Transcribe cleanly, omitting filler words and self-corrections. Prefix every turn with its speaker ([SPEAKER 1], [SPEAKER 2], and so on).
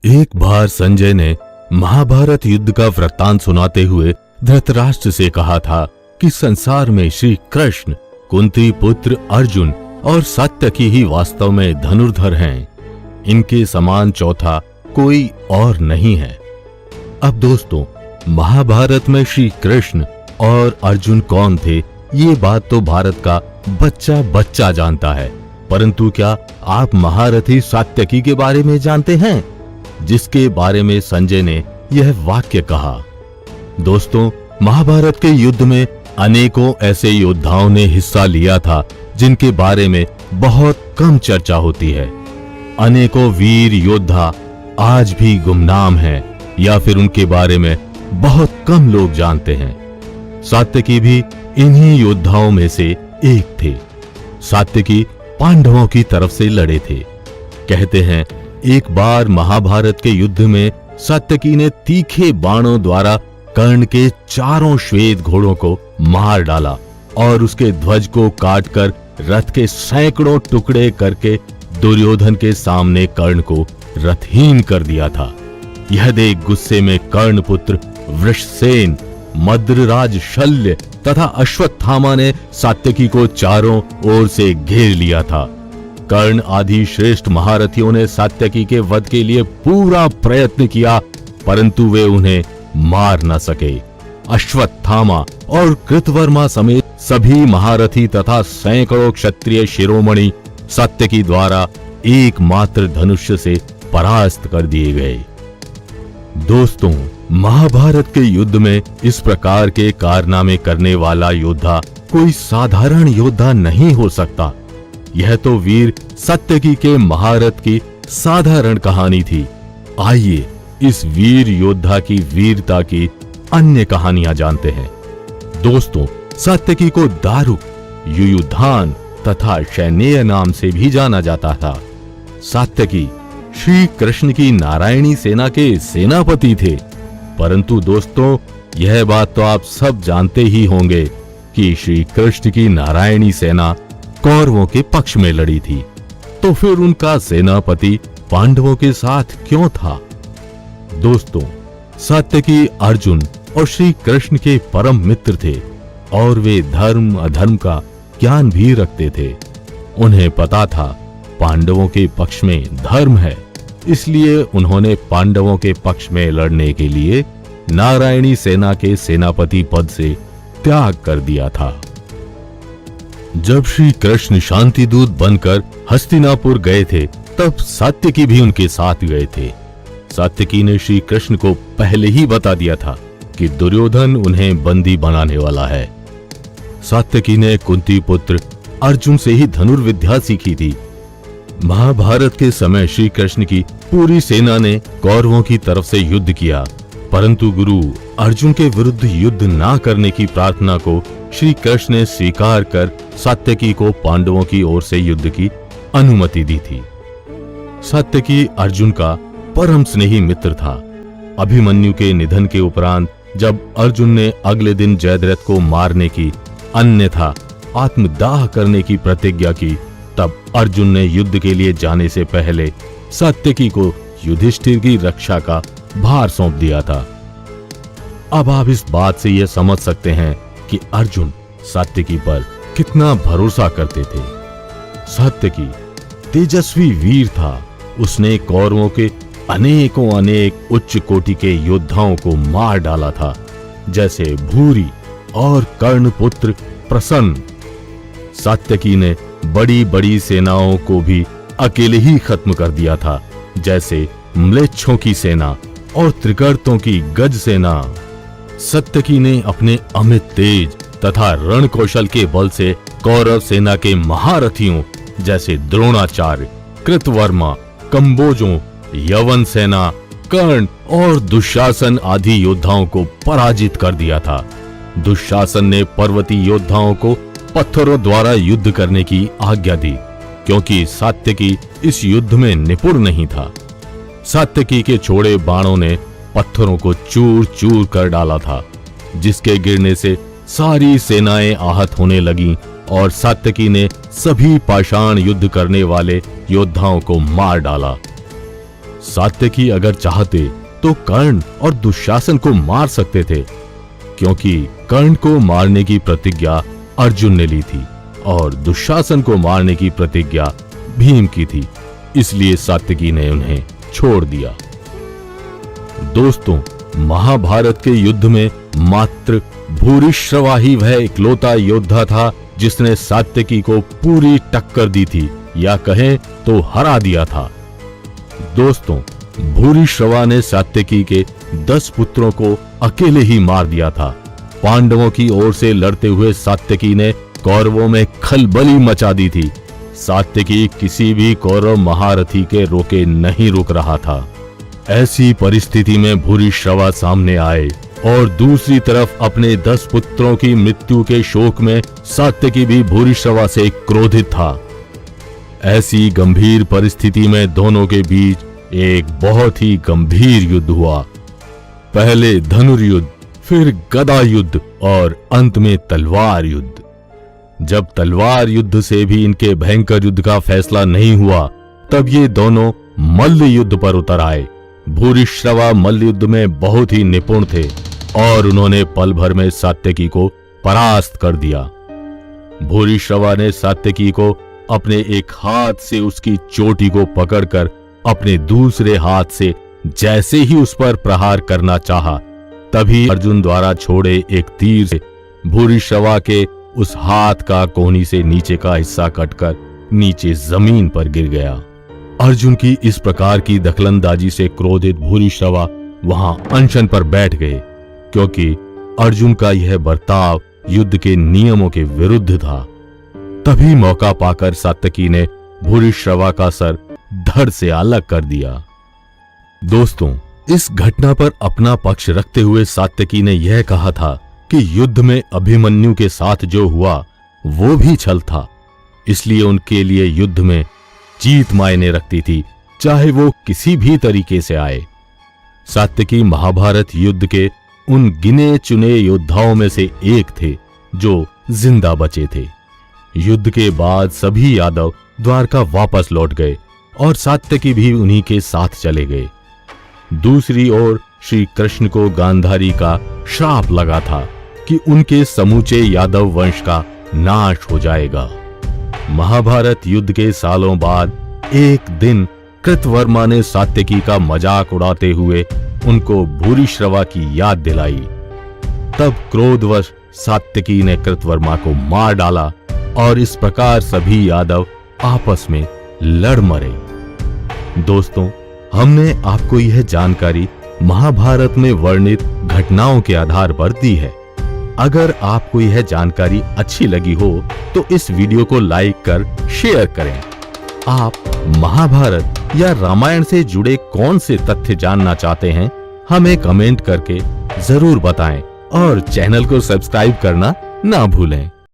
[SPEAKER 1] एक बार संजय ने महाभारत युद्ध का वृत्तांत सुनाते हुए धृतराष्ट्र से कहा था कि संसार में श्री कृष्ण, कुंती पुत्र अर्जुन और सात्यकी ही वास्तव में धनुर्धर हैं। इनके समान चौथा कोई और नहीं है। अब दोस्तों, महाभारत में श्री कृष्ण और अर्जुन कौन थे, ये बात तो भारत का बच्चा बच्चा जानता है, परंतु क्या आप महारथी सात्यकी के बारे में जानते हैं, जिसके बारे में संजय ने यह वाक्य कहा। दोस्तों, महाभारत के युद्ध में अनेकों ऐसे योद्धाओं ने हिस्सा लिया था जिनके बारे में बहुत कम चर्चा होती है। अनेकों वीर योद्धा आज भी गुमनाम हैं या फिर उनके बारे में बहुत कम लोग जानते हैं। सात्यकी भी इन्हीं योद्धाओं में से एक थे। सात्यकी पांडवों की तरफ से लड़े थे। कहते हैं एक बार महाभारत के युद्ध में सात्यकी ने तीखे बाणों द्वारा कर्ण के चारों श्वेत घोड़ों को मार डाला और उसके ध्वज को काटकर रथ के सैकड़ों टुकड़े करके दुर्योधन के सामने कर्ण को रथहीन कर दिया था। यह देख गुस्से में कर्ण पुत्र वृषसेन, मद्रराज शल्य तथा अश्वत्थामा ने सात्यकी को चारों ओर से घेर लिया था। कर्ण आदि श्रेष्ठ महारथियों ने सात्यकी के वध के लिए पूरा प्रयत्न किया, परंतु वे उन्हें मार न सके। अश्वत्थामा और कृतवर्मा समेत सभी महारथी तथा सैकड़ों क्षत्रिय शिरोमणि सात्यकी द्वारा एकमात्र धनुष्य से परास्त कर दिए गए। दोस्तों, महाभारत के युद्ध में इस प्रकार के कारनामे करने वाला योद्धा कोई साधारण योद्धा नहीं हो सकता। यह तो वीर सात्यकी के महारथ की साधारण कहानी थी। आइए इस वीर योद्धा की वीरता की अन्य कहानियां जानते हैं। दोस्तों, सात्यकी को दारुक, युयुधान तथा शैनेय नाम से भी जाना जाता था। सात्यकी श्री कृष्ण की नारायणी सेना के सेनापति थे, परंतु दोस्तों, यह बात तो आप सब जानते ही होंगे कि श्री कृष्ण की नारायणी सेना कौरवों के पक्ष में लड़ी थी, तो फिर उनका सेनापति पांडवों के साथ क्यों था? दोस्तों, सात्यकी अर्जुन और श्री कृष्ण के परम मित्र थे और वे धर्म अधर्म का ज्ञान भी रखते थे। उन्हें पता था पांडवों के पक्ष में धर्म है, इसलिए उन्होंने पांडवों के पक्ष में लड़ने के लिए नारायणी सेना के सेनापति पद से त्याग कर दिया था। जब श्री कृष्ण शांति दूत बनकर हस्तिनापुर गए थे, तब सात्यकी भी उनके साथ गए थे। सात्यकी ने श्री कृष्ण को पहले ही बता दिया था कि दुर्योधन उन्हें बंदी बनाने वाला है। सात्यकी ने कुंती पुत्र अर्जुन से ही धनुर्विद्या सीखी थी। महाभारत के समय श्री कृष्ण की पूरी सेना ने कौरवों की तरफ से युद्ध किया, परंतु गुरु अर्जुन के विरुद्ध युद्ध ना करने की प्रार्थना को श्री कृष्ण ने स्वीकार कर सात्यकी को पांडवों की ओर से युद्ध की अनुमति दी थी। सात्यकी अर्जुन का परम स्नेही मित्र था। अभिमन्यु के निधन के उपरांत जब अर्जुन ने अगले दिन जयद्रथ को मारने की अन्यथा आत्मदाह करने की प्रतिज्ञा की, तब अर्जुन ने युद्ध के लिए जाने से पहले सात्यकी को युधिष्ठिर की रक्षा का भार सौंप दिया था। अब आप इस बात से यह समझ सकते हैं कि अर्जुन सात्यकी पर कितना भरोसा करते थे। सात्यकी तेजस्वी वीर था। उसने कौरवों के अनेक उच्च कोटि के योद्धाओं को मार डाला था, जैसे भूरी और कर्ण पुत्र प्रसन्न। सात्यकी ने बड़ी बड़ी सेनाओं को भी अकेले ही खत्म कर दिया था, जैसे म्लेच्छों की सेना और त्रिगर्तों की गज सेना। सात्यकी ने अपने अमित तेज तथा रण कौशल के बल से कौरव सेना के महारथियों जैसे द्रोणाचार्य, कृतवर्मा, कंबोजों, यवन सेना, कर्ण और दुशासन आदि योद्धाओं को पराजित कर दिया था। दुशासन ने पर्वती योद्धाओं को पत्थरों द्वारा युद्ध करने की आज्ञा दी, क्योंकि सात्यकी इस युद्ध में निपुण नहीं था। सात्यकी के छोड़े बाणों ने पत्थरों को चूर चूर कर डाला था, जिसके गिरने से सारी सेनाएं आहत होने लगीं और सात्यकी ने सभी पाषाण युद्ध करने वाले योद्धाओं को मार डाला। सात्यकी अगर चाहते तो कर्ण और दुशासन को मार सकते थे, क्योंकि कर्ण को मारने की प्रतिज्ञा अर्जुन ने ली थी और दुशासन को मारने की प्रतिज्ञा भीम की थी। इसलिए सात्यकी ने उन्हें छोड़ दिया। दोस्तों, महाभारत के युद्ध में मात्र भूरिश्रवा ही वह इकलौता योद्धा था जिसने सात्यकी को पूरी टक्कर दी थी, या कहें तो हरा दिया था। दोस्तों, भूरिश्रवा ने सात्यकी के 10 पुत्रों को अकेले ही मार दिया था। पांडवों की ओर से लड़ते हुए सात्यकी ने कौरवों में खलबली मचा दी थी। सात्यकी किसी भी कौरव महारथी के रोके नहीं रुक रहा था। ऐसी परिस्थिति में भूरिश्रवा सामने आए और दूसरी तरफ अपने 10 पुत्रों की मृत्यु के शोक में सात्यकी भी भूरिश्रवा से क्रोधित था। ऐसी गंभीर परिस्थिति में दोनों के बीच एक बहुत ही गंभीर युद्ध हुआ। पहले धनुर्युद्ध, फिर गदा युद्ध और अंत में तलवार युद्ध। जब तलवार युद्ध से भी इनके भयंकर युद्ध का फैसला नहीं हुआ, तब ये दोनों मल्ल युद्ध पर उतर आए। भूरिश्रवा मल्ल युद्ध में बहुत ही निपुण थे और उन्होंने पल भर में सात्यकी को परास्त कर दिया। भूरिश्रवा ने सात्यकी को अपने एक हाथ से उसकी चोटी को पकड़कर अपने दूसरे हाथ से जैसे ही उस पर प्रहार करना चाहा, तभी अर्जुन द्वारा छोड़े एक तीर से भूरिश्रवा के उस हाथ का कोहनी से नीचे का हिस्सा कटकर नीचे जमीन पर गिर गया। अर्जुन की इस प्रकार की दखलंदाजी से क्रोधित भूरिश्रवा वहां अनशन पर बैठ गए, क्योंकि अर्जुन का यह बर्ताव युद्ध के नियमों के विरुद्ध था। तभी मौका पाकर सात्यकी ने भूरिश्रवा का सर धड़ से अलग कर दिया। दोस्तों, इस घटना पर अपना पक्ष रखते हुए सात्यकी ने यह कहा था कि युद्ध में अभिमन्यु के साथ जो हुआ वो भी छल था, इसलिए उनके लिए युद्ध में जीत मायने रखती थी, चाहे वो किसी भी तरीके से आए। सात्यकी महाभारत युद्ध के उन गिने चुने योद्धाओं में से एक थे जो जिंदा बचे थे। युद्ध के बाद सभी यादव द्वारका वापस लौट गए और सात्यकी भी उन्हीं के साथ चले गए। दूसरी ओर श्री कृष्ण को गांधारी का श्राप लगा था कि उनके समूचे यादव वंश का नाश हो जाएगा। महाभारत युद्ध के सालों बाद एक दिन कृतवर्मा ने सात्यकी का मजाक उड़ाते हुए उनको भूरिश्रवा की याद दिलाई। तब क्रोधवश सात्यकी ने कृतवर्मा को मार डाला और इस प्रकार सभी यादव आपस में लड़ मरे। दोस्तों, हमने आपको यह जानकारी महाभारत में वर्णित घटनाओं के आधार पर दी है। अगर आपको यह जानकारी अच्छी लगी हो तो इस वीडियो को लाइक कर शेयर करें। आप महाभारत या रामायण से जुड़े कौन से तथ्य जानना चाहते हैं, हमें कमेंट करके जरूर बताएं और चैनल को सब्सक्राइब करना ना भूलें।